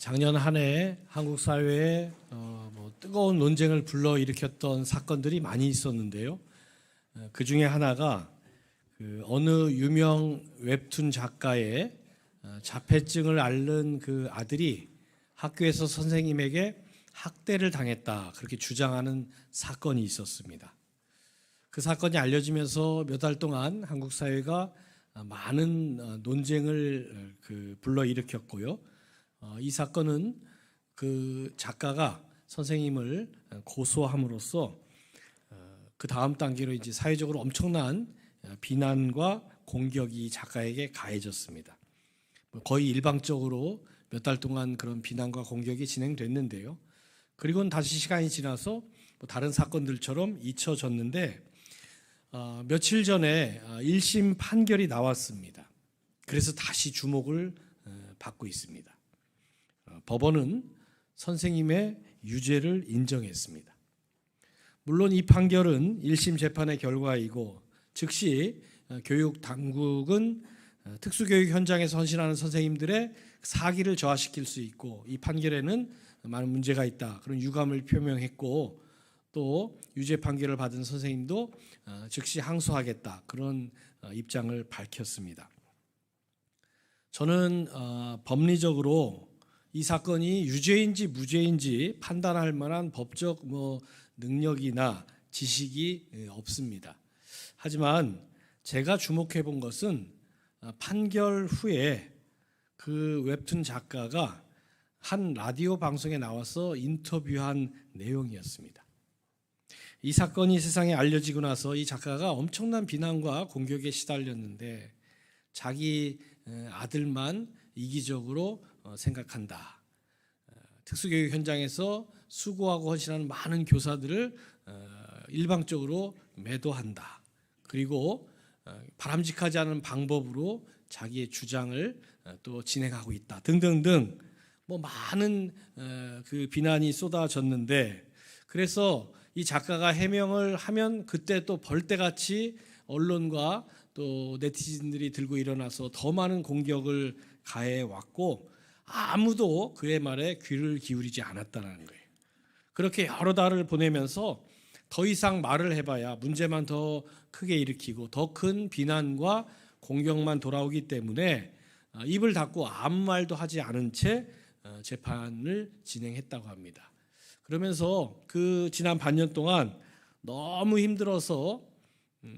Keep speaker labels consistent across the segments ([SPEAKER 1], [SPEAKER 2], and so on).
[SPEAKER 1] 작년 한 해 한국 사회에 뜨거운 논쟁을 불러일으켰던 사건들이 많이 있었는데요. 그 중에 하나가 어느 유명 웹툰 작가의 자폐증을 앓는 그 아들이 학교에서 선생님에게 학대를 당했다, 그렇게 주장하는 사건이 있었습니다. 그 사건이 알려지면서 몇 달 동안 한국 사회가 많은 논쟁을 불러일으켰고요. 이 사건은 그 작가가 선생님을 고소함으로써 그 다음 단계로 이제 사회적으로 엄청난 비난과 공격이 작가에게 가해졌습니다. 거의 일방적으로 몇 달 동안 그런 비난과 공격이 진행됐는데요. 그리고는 다시 시간이 지나서 다른 사건들처럼 잊혀졌는데 며칠 전에 1심 판결이 나왔습니다. 그래서 다시 주목을 받고 있습니다. 법원은 선생님의 유죄를 인정했습니다. 물론 이 판결은 1심 재판의 결과이고 즉시 교육 당국은 특수교육 현장에서 헌신하는 선생님들의 사기를 저하시킬 수 있고 이 판결에는 많은 문제가 있다, 그런 유감을 표명했고 또 유죄 판결을 받은 선생님도 즉시 항소하겠다, 그런 입장을 밝혔습니다. 저는 법리적으로 이 사건이 유죄인지 무죄인지 판단할 만한 법적 능력이나 지식이 없습니다. 하지만 제가 주목해 본 것은 판결 후에 그 웹툰 작가가 한 라디오 방송에 나와서 인터뷰한 내용이었습니다. 이 사건이 세상에 알려지고 나서 이 작가가 엄청난 비난과 공격에 시달렸는데 자기 아들만 이기적으로 생각한다. 특수교육 현장에서 수고하고 헌신하는 많은 교사들을 일방적으로 매도한다. 그리고 바람직하지 않은 방법으로 자기의 주장을 또 진행하고 있다. 등등등 많은 그 비난이 쏟아졌는데 그래서 이 작가가 해명을 하면 그때 또 벌떼같이 언론과 또 네티즌들이 들고 일어나서 더 많은 공격을 가해왔고 아무도 그의 말에 귀를 기울이지 않았다는 거예요. 그렇게 여러 달을 보내면서 더 이상 말을 해봐야 문제만 더 크게 일으키고 더 큰 비난과 공격만 돌아오기 때문에 입을 닫고 아무 말도 하지 않은 채 재판을 진행했다고 합니다. 그러면서 그 지난 반년 동안 너무 힘들어서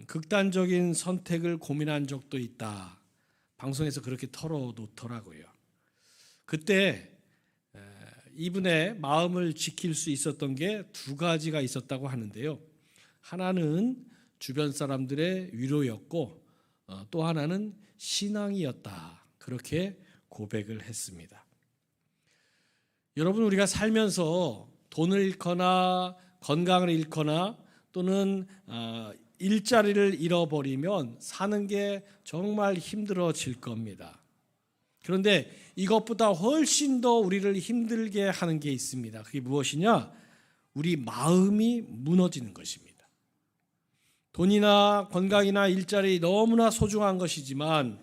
[SPEAKER 1] 극단적인 선택을 고민한 적도 있다. 방송에서 그렇게 털어놓더라고요. 그때 이분의 마음을 지킬 수 있었던 게 두 가지가 있었다고 하는데요. 하나는 주변 사람들의 위로였고 또 하나는 신앙이었다. 그렇게 고백을 했습니다. 여러분, 우리가 살면서 돈을 잃거나 건강을 잃거나 또는 일자리를 잃어버리면 사는 게 정말 힘들어질 겁니다. 그런데 이것보다 훨씬 더 우리를 힘들게 하는 게 있습니다. 그게 무엇이냐? 우리 마음이 무너지는 것입니다. 돈이나 건강이나 일자리 너무나 소중한 것이지만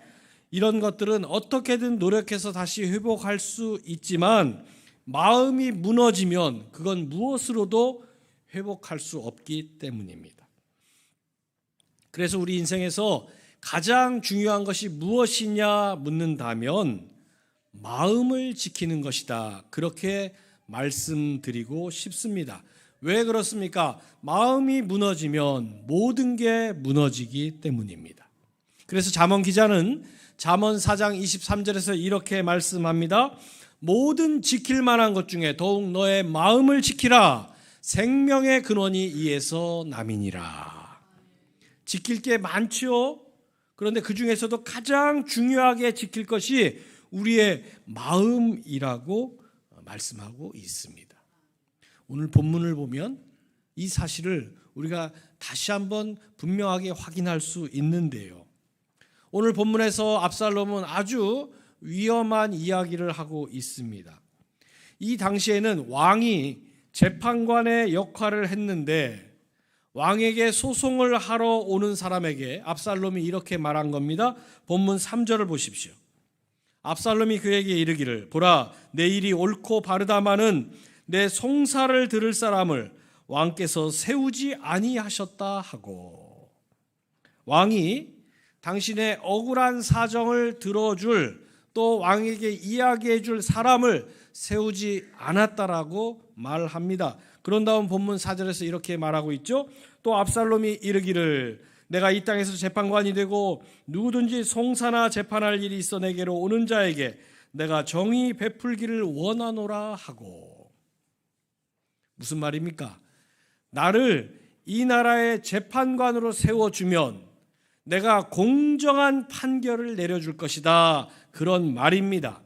[SPEAKER 1] 이런 것들은 어떻게든 노력해서 다시 회복할 수 있지만 마음이 무너지면 그건 무엇으로도 회복할 수 없기 때문입니다. 그래서 우리 인생에서 가장 중요한 것이 무엇이냐 묻는다면 마음을 지키는 것이다. 그렇게 말씀드리고 싶습니다. 왜 그렇습니까? 마음이 무너지면 모든 게 무너지기 때문입니다. 그래서 잠언 기자는 잠언 4장 23절에서 이렇게 말씀합니다. 모든 지킬 만한 것 중에 더욱 너의 마음을 지키라. 생명의 근원이 이에서 남이니라. 지킬 게 많죠. 그런데 그 중에서도 가장 중요하게 지킬 것이 우리의 마음이라고 말씀하고 있습니다. 오늘 본문을 보면 이 사실을 우리가 다시 한번 분명하게 확인할 수 있는데요. 오늘 본문에서 압살롬은 아주 위험한 이야기를 하고 있습니다. 이 당시에는 왕이 재판관의 역할을 했는데 왕에게 소송을 하러 오는 사람에게 압살롬이 이렇게 말한 겁니다. 본문 3절을 보십시오. 압살롬이 그에게 이르기를 보라 내 일이 옳고 바르다마는 내 송사를 들을 사람을 왕께서 세우지 아니하셨다 하고, 왕이 당신의 억울한 사정을 들어줄, 또 왕에게 이야기해 줄 사람을 세우지 않았다라고 말합니다. 그런 다음 본문 4절에서 이렇게 말하고 있죠. 또 압살롬이 이르기를 내가 이 땅에서 재판관이 되고 누구든지 송사나 재판할 일이 있어 내게로 오는 자에게 내가 정의 베풀기를 원하노라 하고. 무슨 말입니까? 나를 이 나라의 재판관으로 세워주면 내가 공정한 판결을 내려줄 것이다, 그런 말입니다.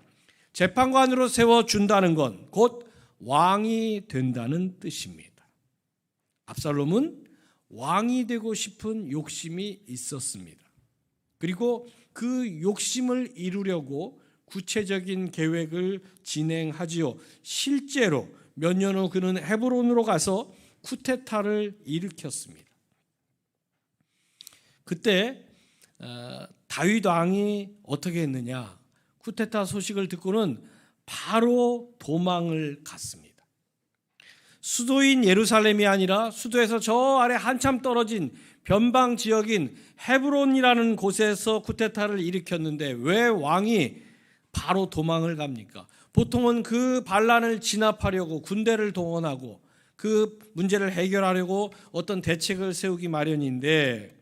[SPEAKER 1] 재판관으로 세워준다는 건 곧 왕이 된다는 뜻입니다. 압살롬은 왕이 되고 싶은 욕심이 있었습니다. 그리고 그 욕심을 이루려고 구체적인 계획을 진행하지요. 실제로 몇 년 후 그는 헤브론으로 가서 쿠데타를 일으켰습니다. 그때 다윗 왕이 어떻게 했느냐? 쿠데타 소식을 듣고는 바로 도망을 갔습니다. 수도인 예루살렘이 아니라 수도에서 저 아래 한참 떨어진 변방 지역인 헤브론이라는 곳에서 쿠데타를 일으켰는데 왜 왕이 바로 도망을 갑니까? 보통은 그 반란을 진압하려고 군대를 동원하고 그 문제를 해결하려고 어떤 대책을 세우기 마련인데,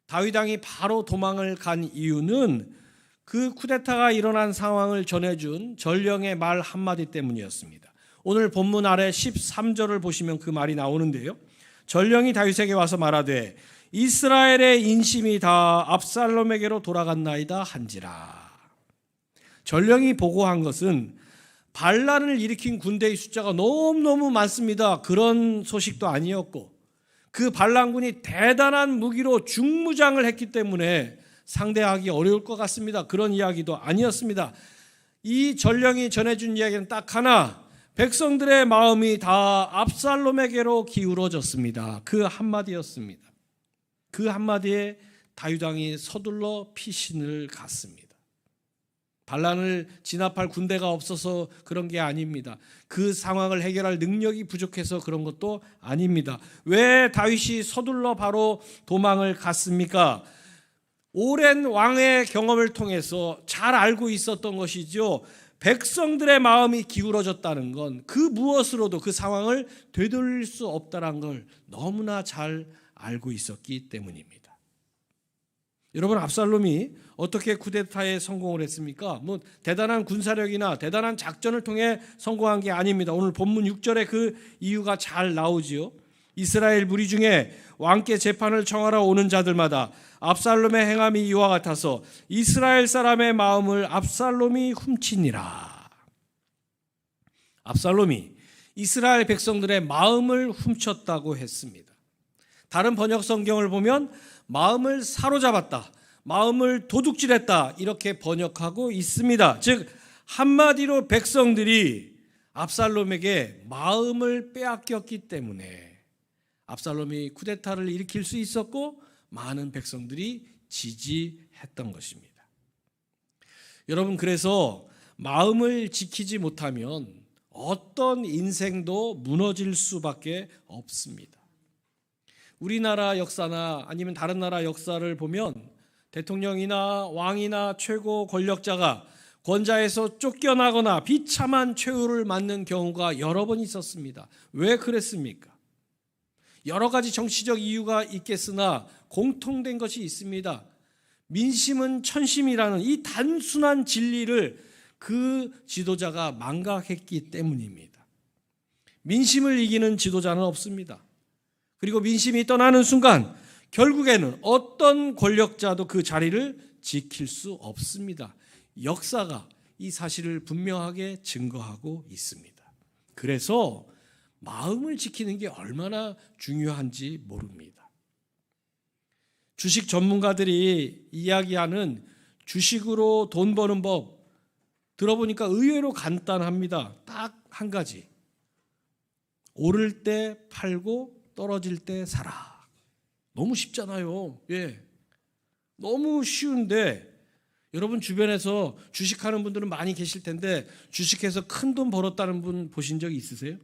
[SPEAKER 1] 다윗 왕이 바로 도망을 간 이유는 그 쿠데타가 일어난 상황을 전해준 전령의 말 한마디 때문이었습니다. 오늘 본문 아래 13절을 보시면 그 말이 나오는데요. 전령이 다윗에게 와서 말하되 이스라엘의 인심이 다 압살롬에게로 돌아갔나이다 한지라. 전령이 보고한 것은 반란을 일으킨 군대의 숫자가 너무너무 많습니다, 그런 소식도 아니었고, 그 반란군이 대단한 무기로 중무장을 했기 때문에 상대하기 어려울 것 같습니다, 그런 이야기도 아니었습니다. 이 전령이 전해준 이야기는 딱 하나, 백성들의 마음이 다 압살롬에게로 기울어졌습니다, 그 한마디였습니다. 그 한마디에 다윗 왕이 서둘러 피신을 갔습니다. 반란을 진압할 군대가 없어서 그런 게 아닙니다. 그 상황을 해결할 능력이 부족해서 그런 것도 아닙니다. 왜 다윗이 서둘러 바로 도망을 갔습니까? 오랜 왕의 경험을 통해서 잘 알고 있었던 것이죠. 백성들의 마음이 기울어졌다는 건 그 무엇으로도 그 상황을 되돌릴 수 없다는 걸 너무나 잘 알고 있었기 때문입니다. 여러분, 압살롬이 어떻게 쿠데타에 성공을 했습니까? 대단한 군사력이나 대단한 작전을 통해 성공한 게 아닙니다. 오늘 본문 6절에 그 이유가 잘 나오지요. 이스라엘 무리 중에 왕께 재판을 청하러 오는 자들마다 압살롬의 행함이 이와 같아서 이스라엘 사람의 마음을 압살롬이 훔치니라. 압살롬이 이스라엘 백성들의 마음을 훔쳤다고 했습니다. 다른 번역 성경을 보면 마음을 사로잡았다, 마음을 도둑질했다, 이렇게 번역하고 있습니다. 즉 한마디로 백성들이 압살롬에게 마음을 빼앗겼기 때문에 압살롬이 쿠데타를 일으킬 수 있었고 많은 백성들이 지지했던 것입니다. 여러분, 그래서 마음을 지키지 못하면 어떤 인생도 무너질 수밖에 없습니다. 우리나라 역사나 아니면 다른 나라 역사를 보면 대통령이나 왕이나 최고 권력자가 권좌에서 쫓겨나거나 비참한 최후를 맞는 경우가 여러 번 있었습니다. 왜 그랬습니까? 여러 가지 정치적 이유가 있겠으나 공통된 것이 있습니다. 민심은 천심이라는 이 단순한 진리를 그 지도자가 망각했기 때문입니다. 민심을 이기는 지도자는 없습니다. 그리고 민심이 떠나는 순간 결국에는 어떤 권력자도 그 자리를 지킬 수 없습니다. 역사가 이 사실을 분명하게 증거하고 있습니다. 그래서 마음을 지키는 게 얼마나 중요한지 모릅니다. 주식 전문가들이 이야기하는 주식으로 돈 버는 법 들어보니까 의외로 간단합니다. 딱 한 가지. 오를 때 팔고 떨어질 때 사라. 너무 쉽잖아요. 예. 너무 쉬운데 여러분 주변에서 주식하는 분들은 많이 계실 텐데 주식해서 큰 돈 벌었다는 분 보신 적 있으세요?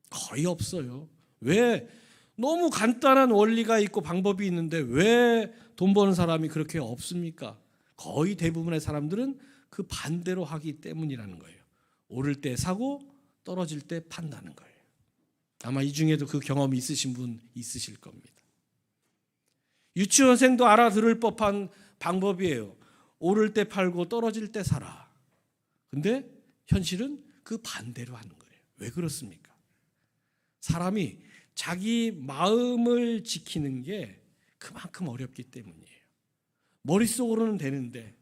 [SPEAKER 1] 거의 없어요. 왜? 너무 간단한 원리가 있고 방법이 있는데 왜 돈 버는 사람이 그렇게 없습니까? 거의 대부분의 사람들은 그 반대로 하기 때문이라는 거예요. 오를 때 사고 떨어질 때 판다는 거예요. 아마 이 중에도 그 경험이 있으신 분 있으실 겁니다. 유치원생도 알아들을 법한 방법이에요. 오를 때 팔고 떨어질 때 사라. 근데 현실은 그 반대로 하는 거예요. 왜 그렇습니까? 사람이 자기 마음을 지키는 게 그만큼 어렵기 때문이에요. 머릿속으로는 되는데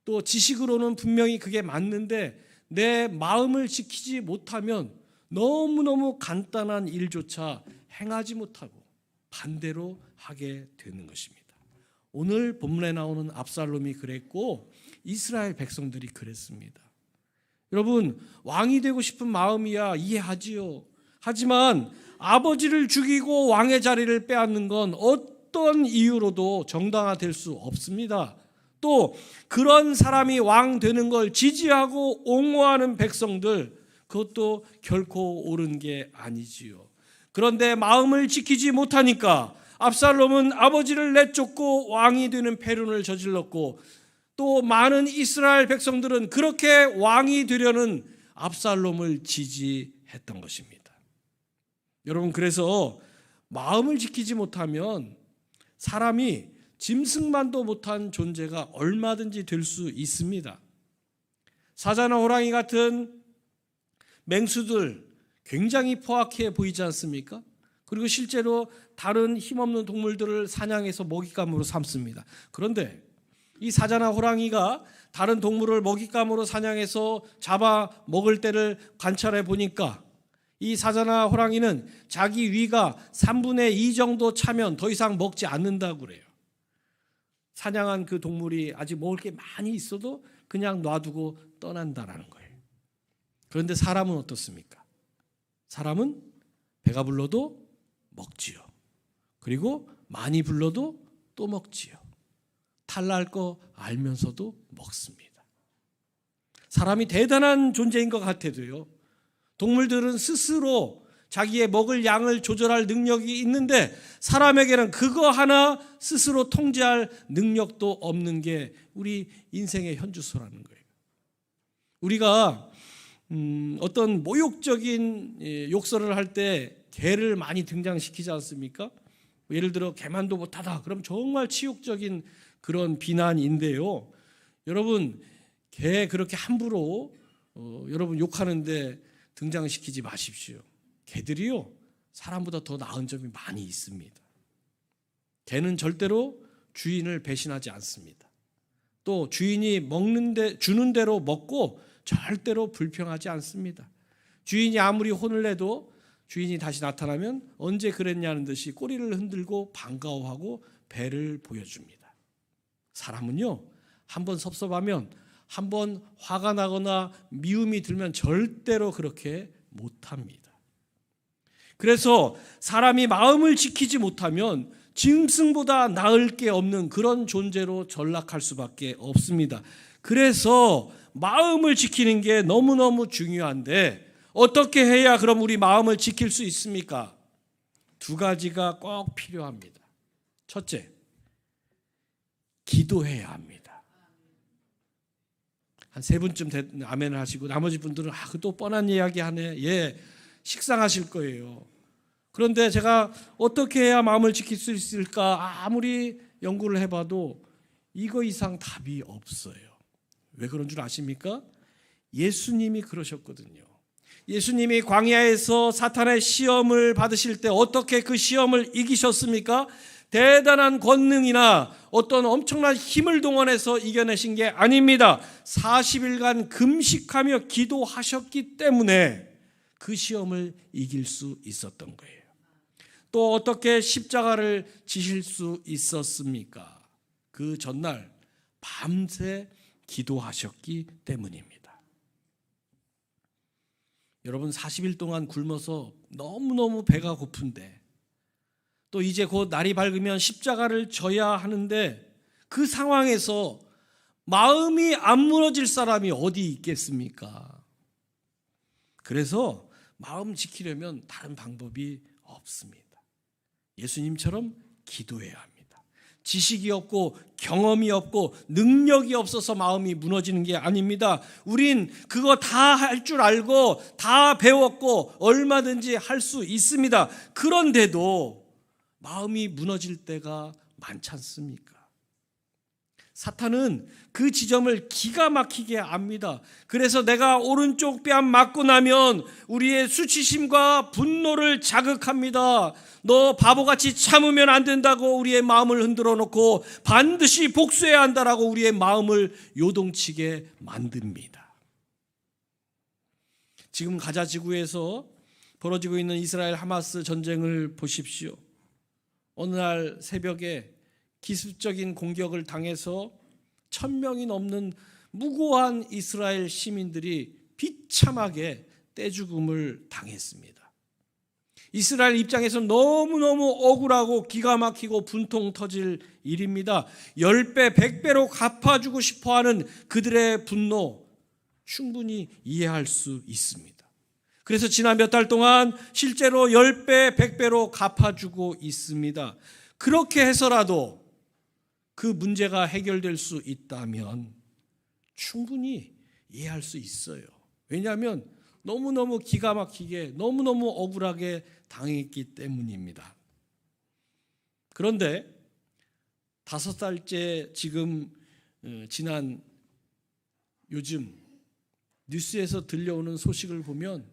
[SPEAKER 1] 또 지식으로는 분명히 그게 맞는데 내 마음을 지키지 못하면 너무너무 간단한 일조차 행하지 못하고 반대로 하게 되는 것입니다. 오늘 본문에 나오는 압살롬이 그랬고 이스라엘 백성들이 그랬습니다. 여러분, 왕이 되고 싶은 마음이야 이해하지요. 하지만 아버지를 죽이고 왕의 자리를 빼앗는 건 어떤 이유로도 정당화될 수 없습니다. 또 그런 사람이 왕 되는 걸 지지하고 옹호하는 백성들, 그것도 결코 옳은 게 아니지요. 그런데 마음을 지키지 못하니까 압살롬은 아버지를 내쫓고 왕이 되는 패륜을 저질렀고 또 많은 이스라엘 백성들은 그렇게 왕이 되려는 압살롬을 지지했던 것입니다. 여러분, 그래서 마음을 지키지 못하면 사람이 짐승만도 못한 존재가 얼마든지 될 수 있습니다. 사자나 호랑이 같은 맹수들 굉장히 포악해 보이지 않습니까? 그리고 실제로 다른 힘없는 동물들을 사냥해서 먹잇감으로 삼습니다. 그런데 이 사자나 호랑이가 다른 동물을 먹잇감으로 사냥해서 잡아 먹을 때를 관찰해 보니까 이 사자나 호랑이는 자기 위가 3분의 2 정도 차면 더 이상 먹지 않는다고 그래요. 사냥한 그 동물이 아직 먹을 게 많이 있어도 그냥 놔두고 떠난다라는 거예요. 그런데 사람은 어떻습니까? 사람은 배가 불러도 먹지요. 그리고 많이 불러도 또 먹지요. 탈날 거 알면서도 먹습니다. 사람이 대단한 존재인 것 같아도요, 동물들은 스스로 자기의 먹을 양을 조절할 능력이 있는데 사람에게는 그거 하나 스스로 통제할 능력도 없는 게 우리 인생의 현주소라는 거예요. 우리가 어떤 모욕적인 욕설을 할 때 개를 많이 등장시키지 않습니까? 예를 들어 개만도 못하다. 그럼 정말 치욕적인 그런 비난인데요. 여러분, 개 그렇게 함부로 여러분 욕하는데 등장시키지 마십시오. 개들이요, 사람보다 더 나은 점이 많이 있습니다. 개는 절대로 주인을 배신하지 않습니다. 또 주인이 주는 대로 먹고 절대로 불평하지 않습니다. 주인이 아무리 혼을 내도 주인이 다시 나타나면 언제 그랬냐는 듯이 꼬리를 흔들고 반가워하고 배를 보여줍니다. 사람은요, 한번 섭섭하면, 한번 화가 나거나 미움이 들면 절대로 그렇게 못합니다. 그래서 사람이 마음을 지키지 못하면 짐승보다 나을 게 없는 그런 존재로 전락할 수밖에 없습니다. 그래서 마음을 지키는 게 너무너무 중요한데 어떻게 해야 그럼 우리 마음을 지킬 수 있습니까? 두 가지가 꼭 필요합니다. 첫째, 기도해야 합니다. 한 세 분쯤 아멘을 하시고 나머지 분들은 또 뻔한 이야기 하네. 예, 식상하실 거예요. 그런데 제가 어떻게 해야 마음을 지킬 수 있을까 아무리 연구를 해봐도 이거 이상 답이 없어요. 왜 그런 줄 아십니까? 예수님이 그러셨거든요. 예수님이 광야에서 사탄의 시험을 받으실 때 어떻게 그 시험을 이기셨습니까? 대단한 권능이나 어떤 엄청난 힘을 동원해서 이겨내신 게 아닙니다. 40일간 금식하며 기도하셨기 때문에 그 시험을 이길 수 있었던 거예요. 또 어떻게 십자가를 지실 수 있었습니까? 그 전날 밤새 기도하셨기 때문입니다. 여러분, 40일 동안 굶어서 너무너무 배가 고픈데 또 이제 곧 날이 밝으면 십자가를 져야 하는데 그 상황에서 마음이 안 무너질 사람이 어디 있겠습니까? 그래서 마음 지키려면 다른 방법이 없습니다. 예수님처럼 기도해야 합니다. 지식이 없고 경험이 없고 능력이 없어서 마음이 무너지는 게 아닙니다. 우린 그거 다 할 줄 알고 다 배웠고 얼마든지 할 수 있습니다. 그런데도 마음이 무너질 때가 많지 않습니까? 사탄은 그 지점을 기가 막히게 압니다. 그래서 내가 오른쪽 뺨 맞고 나면 우리의 수치심과 분노를 자극합니다. 너 바보같이 참으면 안 된다고 우리의 마음을 흔들어 놓고 반드시 복수해야 한다라고 우리의 마음을 요동치게 만듭니다. 지금 가자 지구에서 벌어지고 있는 이스라엘 하마스 전쟁을 보십시오. 어느 날 새벽에 기습적인 공격을 당해서 1000명이 넘는 무고한 이스라엘 시민들이 비참하게 떼죽음을 당했습니다. 이스라엘 입장에서 너무너무 억울하고 기가 막히고 분통 터질 일입니다. 10배, 100배로 갚아주고 싶어하는 그들의 분노 충분히 이해할 수 있습니다. 그래서 지난 몇 달 동안 실제로 10배, 100배로 갚아주고 있습니다. 그렇게 해서라도 그 문제가 해결될 수 있다면 충분히 이해할 수 있어요. 왜냐하면 너무너무 기가 막히게 너무너무 억울하게 당했기 때문입니다. 그런데 5달째 지금 지난 요즘 뉴스에서 들려오는 소식을 보면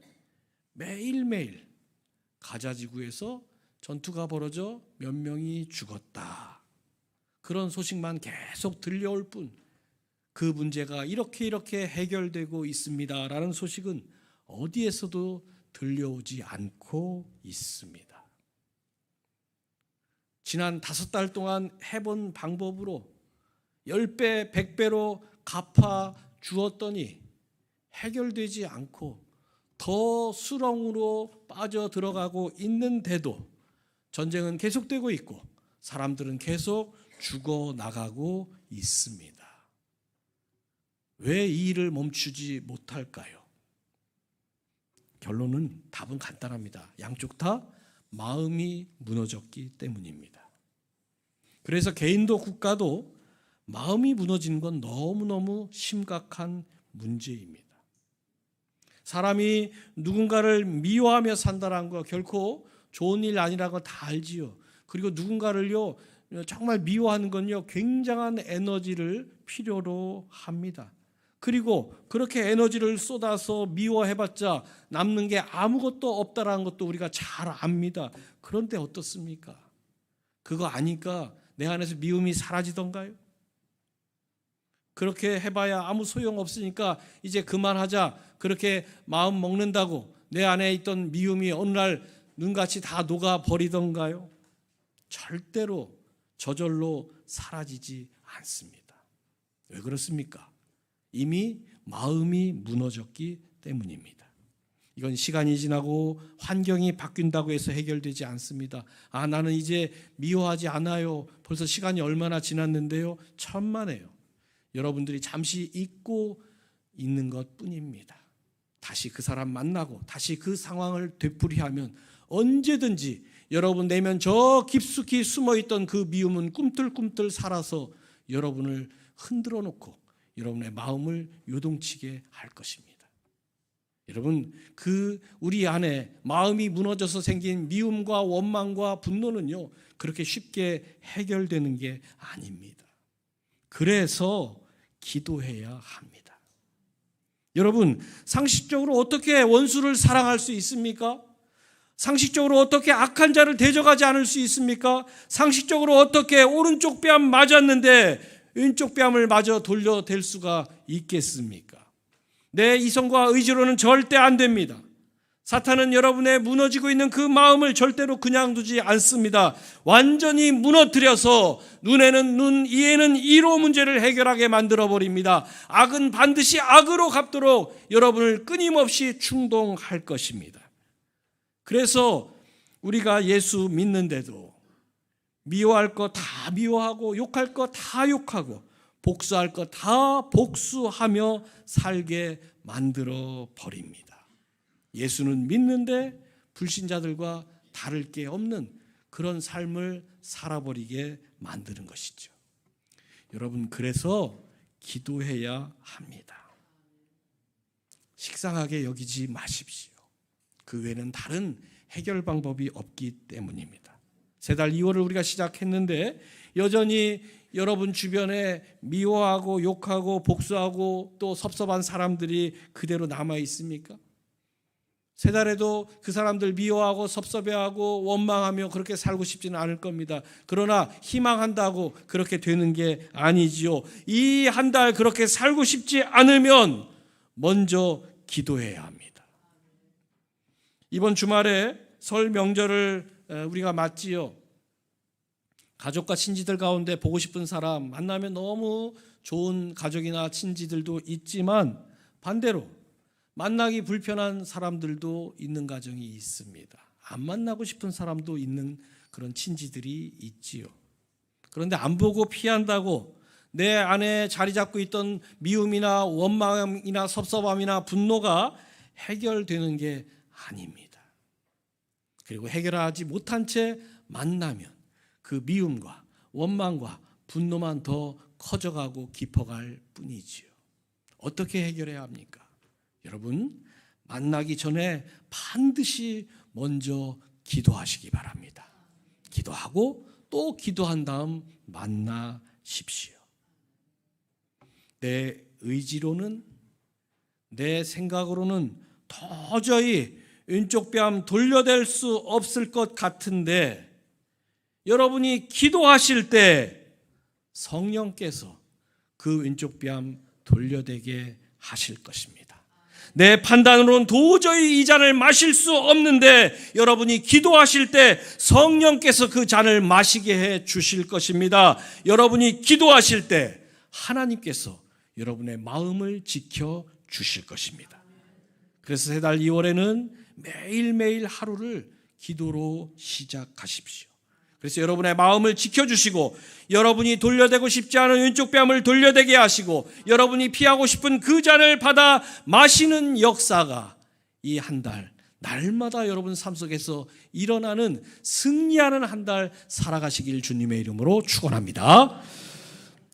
[SPEAKER 1] 매일매일 가자지구에서 전투가 벌어져 몇 명이 죽었다. 그런 소식만 계속 들려올 뿐 그 문제가 이렇게 해결되고 있습니다라는 소식은 어디에서도 들려오지 않고 있습니다. 지난 5달 동안 해본 방법으로 10배, 100배로 갚아 주었더니 해결되지 않고 더 수렁으로 빠져 들어가고 있는데도 전쟁은 계속되고 있고 사람들은 계속 죽어나가고 있습니다. 왜 이 일을 멈추지 못할까요? 결론은 답은 간단합니다. 양쪽 다 마음이 무너졌기 때문입니다. 그래서 개인도 국가도 마음이 무너지는 건 너무너무 심각한 문제입니다. 사람이 누군가를 미워하며 산다는 거 결코 좋은 일 아니라는 거 다 알지요. 그리고 누군가를요 정말 미워하는 건요 굉장한 에너지를 필요로 합니다. 그리고 그렇게 에너지를 쏟아서 미워해봤자 남는 게 아무것도 없다라는 것도 우리가 잘 압니다. 그런데 어떻습니까? 그거 아니까 내 안에서 미움이 사라지던가요? 그렇게 해봐야 아무 소용없으니까 이제 그만하자 그렇게 마음 먹는다고 내 안에 있던 미움이 어느 날 눈같이 다 녹아버리던가요? 절대로 저절로 사라지지 않습니다. 왜 그렇습니까? 이미 마음이 무너졌기 때문입니다. 이건 시간이 지나고 환경이 바뀐다고 해서 해결되지 않습니다. 나는 이제 미워하지 않아요. 벌써 시간이 얼마나 지났는데요. 천만에요. 여러분들이 잠시 잊고 있는 것뿐입니다. 다시 그 사람 만나고 다시 그 상황을 되풀이하면 언제든지 여러분 내면 저 깊숙이 숨어있던 그 미움은 꿈틀꿈틀 살아서 여러분을 흔들어 놓고 여러분의 마음을 요동치게 할 것입니다. 여러분 우리 안에 마음이 무너져서 생긴 미움과 원망과 분노는요 그렇게 쉽게 해결되는 게 아닙니다. 그래서 기도해야 합니다. 여러분 상식적으로 어떻게 원수를 사랑할 수 있습니까? 상식적으로 어떻게 악한 자를 대적하지 않을 수 있습니까? 상식적으로 어떻게 오른쪽 뺨 맞았는데 왼쪽 뺨을 마저 돌려댈 수가 있겠습니까? 내 이성과 의지로는 절대 안 됩니다. 사탄은 여러분의 무너지고 있는 그 마음을 절대로 그냥 두지 않습니다. 완전히 무너뜨려서 눈에는 눈, 이에는 이로 문제를 해결하게 만들어버립니다. 악은 반드시 악으로 갚도록 여러분을 끊임없이 충동할 것입니다. 그래서 우리가 예수 믿는데도 미워할 거 다 미워하고 욕할 거 다 욕하고 복수할 것 다 복수하며 살게 만들어 버립니다. 예수는 믿는데 불신자들과 다를 게 없는 그런 삶을 살아버리게 만드는 것이죠. 여러분, 그래서 기도해야 합니다. 식상하게 여기지 마십시오. 그 외에는 다른 해결 방법이 없기 때문입니다. 새달 2월을 우리가 시작했는데 여전히 여러분 주변에 미워하고 욕하고 복수하고 또 섭섭한 사람들이 그대로 남아 있습니까? 새 달에도 그 사람들 미워하고 섭섭해하고 원망하며 그렇게 살고 싶지는 않을 겁니다. 그러나 희망한다고 그렇게 되는 게 아니지요. 이 한 달 그렇게 살고 싶지 않으면 먼저 기도해야 합니다. 이번 주말에 설 명절을 우리가 맞지요. 가족과 친지들 가운데 보고 싶은 사람 만나면 너무 좋은 가족이나 친지들도 있지만 반대로 만나기 불편한 사람들도 있는 가정이 있습니다. 안 만나고 싶은 사람도 있는 그런 친지들이 있지요. 그런데 안 보고 피한다고 내 안에 자리 잡고 있던 미움이나 원망이나 섭섭함이나 분노가 해결되는 게 아닙니다. 그리고 해결하지 못한 채 만나면 그 미움과 원망과 분노만 더 커져가고 깊어갈 뿐이지요. 어떻게 해결해야 합니까? 여러분, 만나기 전에 반드시 먼저 기도하시기 바랍니다. 기도하고 또 기도한 다음 만나십시오. 내 의지로는, 내 생각으로는 도저히 왼쪽 뺨 돌려댈 수 없을 것 같은데 여러분이 기도하실 때 성령께서 그 왼쪽 뺨 돌려대게 하실 것입니다. 내 판단으로는 도저히 이 잔을 마실 수 없는데 여러분이 기도하실 때 성령께서 그 잔을 마시게 해 주실 것입니다. 여러분이 기도하실 때 하나님께서 여러분의 마음을 지켜 주실 것입니다. 그래서 새달 2월에는 매일매일 하루를 기도로 시작하십시오. 그래서 여러분의 마음을 지켜주시고 여러분이 돌려대고 싶지 않은 왼쪽 뺨을 돌려대게 하시고 여러분이 피하고 싶은 그 잔을 받아 마시는 역사가 이 한 달 날마다 여러분 삶 속에서 일어나는 승리하는 한 달 살아가시길 주님의 이름으로 축원합니다.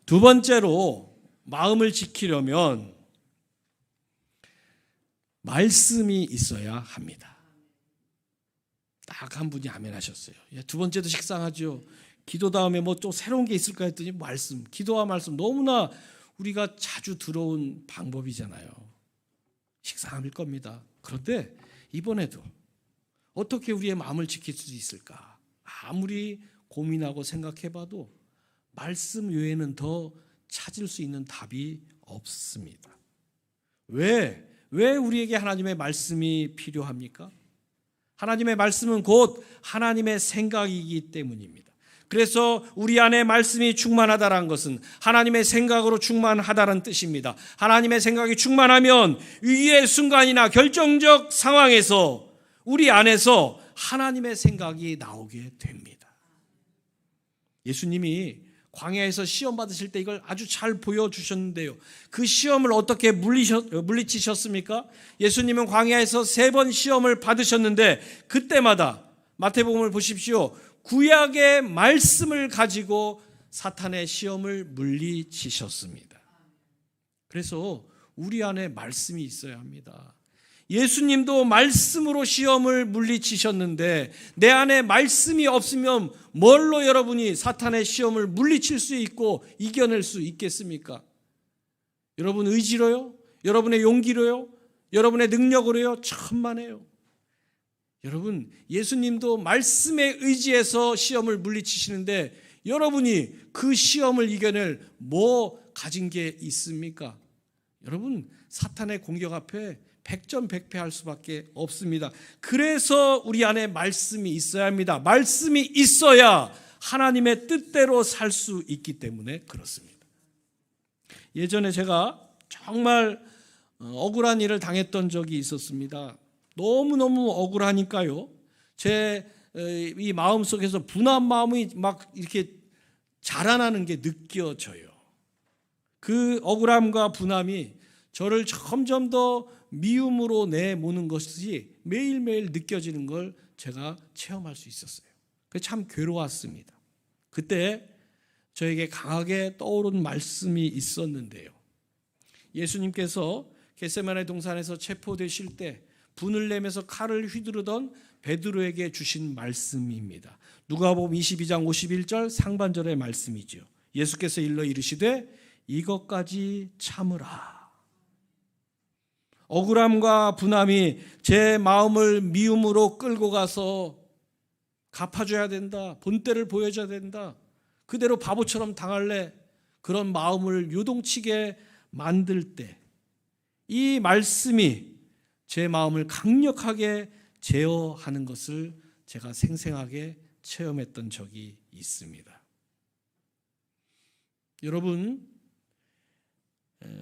[SPEAKER 1] 두 번째로 마음을 지키려면 말씀이 있어야 합니다. 딱 한 분이 아멘 하셨어요. 두 번째도 식상하죠. 기도 다음에 뭐 또 새로운 게 있을까 했더니 말씀, 기도와 말씀 너무나 우리가 자주 들어온 방법이잖아요. 식상할 겁니다. 그런데 이번에도 어떻게 우리의 마음을 지킬 수 있을까? 아무리 고민하고 생각해봐도 말씀 외에는 더 찾을 수 있는 답이 없습니다. 왜 우리에게 하나님의 말씀이 필요합니까? 하나님의 말씀은 곧 하나님의 생각이기 때문입니다. 그래서 우리 안에 말씀이 충만하다는 것은 하나님의 생각으로 충만하다는 뜻입니다. 하나님의 생각이 충만하면 위기의 순간이나 결정적 상황에서 우리 안에서 하나님의 생각이 나오게 됩니다. 예수님이 광야에서 시험 받으실 때 이걸 아주 잘 보여주셨는데요. 그 시험을 어떻게 물리치셨습니까? 예수님은 광야에서 3번 시험을 받으셨는데 그때마다 마태복음을 보십시오. 구약의 말씀을 가지고 사탄의 시험을 물리치셨습니다. 그래서 우리 안에 말씀이 있어야 합니다. 예수님도 말씀으로 시험을 물리치셨는데 내 안에 말씀이 없으면 뭘로 여러분이 사탄의 시험을 물리칠 수 있고 이겨낼 수 있겠습니까? 여러분 의지로요? 여러분의 용기로요? 여러분의 능력으로요? 천만에요. 여러분 예수님도 말씀에 의지해서 시험을 물리치시는데 여러분이 그 시험을 이겨낼 뭐 가진 게 있습니까? 여러분 사탄의 공격 앞에 백전백패할 수밖에 없습니다. 그래서 우리 안에 말씀이 있어야 합니다. 말씀이 있어야 하나님의 뜻대로 살 수 있기 때문에 그렇습니다. 예전에 제가 정말 억울한 일을 당했던 적이 있었습니다. 너무너무 억울하니까요. 제 이 마음속에서 분한 마음이 막 이렇게 자라나는 게 느껴져요. 그 억울함과 분함이 저를 점점 더 미움으로 내모는 것이 매일매일 느껴지는 걸 제가 체험할 수 있었어요. 그래서 참 괴로웠습니다. 그때 저에게 강하게 떠오른 말씀이 있었는데요. 예수님께서 겟세마네 동산에서 체포되실 때 분을 내면서 칼을 휘두르던 베드로에게 주신 말씀입니다. 누가복음 22장 51절 상반절의 말씀이죠. 예수께서 일러 이르시되 이것까지 참으라. 억울함과 분함이 제 마음을 미움으로 끌고 가서 갚아줘야 된다. 본때를 보여줘야 된다. 그대로 바보처럼 당할래. 그런 마음을 요동치게 만들 때 이 말씀이 제 마음을 강력하게 제어하는 것을 제가 생생하게 체험했던 적이 있습니다. 여러분,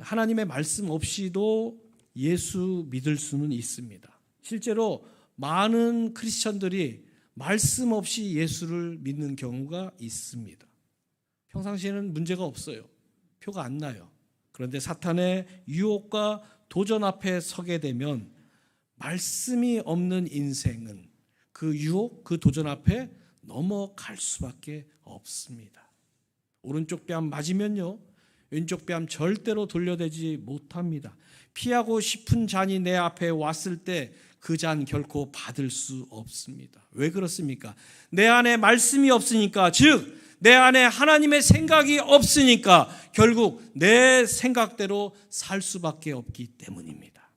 [SPEAKER 1] 하나님의 말씀 없이도 예수 믿을 수는 있습니다. 실제로 많은 크리스천들이 말씀 없이 예수를 믿는 경우가 있습니다. 평상시에는 문제가 없어요. 표가 안 나요. 그런데 사탄의 유혹과 도전 앞에 서게 되면 말씀이 없는 인생은 그 유혹, 그 도전 앞에 넘어갈 수밖에 없습니다. 오른쪽 뺨 맞으면요, 왼쪽 뺨 절대로 돌려대지 못합니다. 피하고 싶은 잔이 내 앞에 왔을 때 그 잔 결코 받을 수 없습니다. 왜 그렇습니까? 내 안에 말씀이 없으니까, 즉 내 안에 하나님의 생각이 없으니까 결국 내 생각대로 살 수밖에 없기 때문입니다.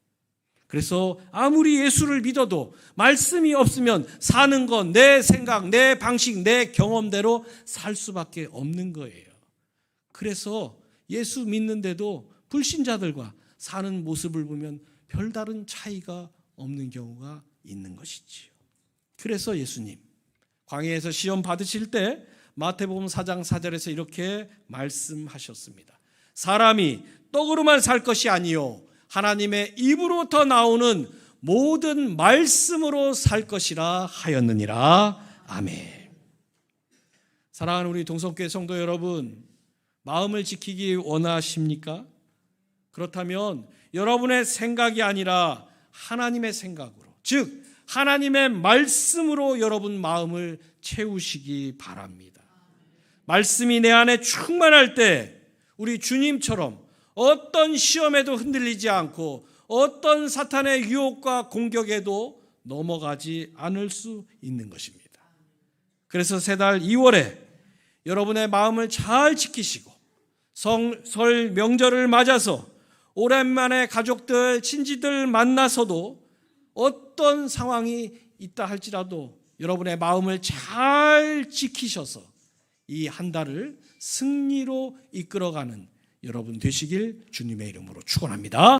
[SPEAKER 1] 그래서 아무리 예수를 믿어도 말씀이 없으면 사는 건 내 생각, 내 방식, 내 경험대로 살 수밖에 없는 거예요. 그래서 예수 믿는데도 불신자들과 사는 모습을 보면 별다른 차이가 없는 경우가 있는 것이지요. 그래서 예수님 광야에서 시험 받으실 때 마태복음 4장 4절에서 이렇게 말씀하셨습니다. 사람이 떡으로만 살 것이 아니요 하나님의 입으로부터 나오는 모든 말씀으로 살 것이라 하였느니라. 아멘. 사랑하는 우리 동성교회 성도 여러분, 마음을 지키기 원하십니까? 그렇다면 여러분의 생각이 아니라 하나님의 생각으로, 즉 하나님의 말씀으로 여러분 마음을 채우시기 바랍니다. 말씀이 내 안에 충만할 때 우리 주님처럼 어떤 시험에도 흔들리지 않고 어떤 사탄의 유혹과 공격에도 넘어가지 않을 수 있는 것입니다. 그래서 새달 2월에 여러분의 마음을 잘 지키시고 설 명절을 맞아서 오랜만에 가족들, 친지들 만나서도 어떤 상황이 있다 할지라도 여러분의 마음을 잘 지키셔서 이 한 달을 승리로 이끌어가는 여러분 되시길 주님의 이름으로 축원합니다.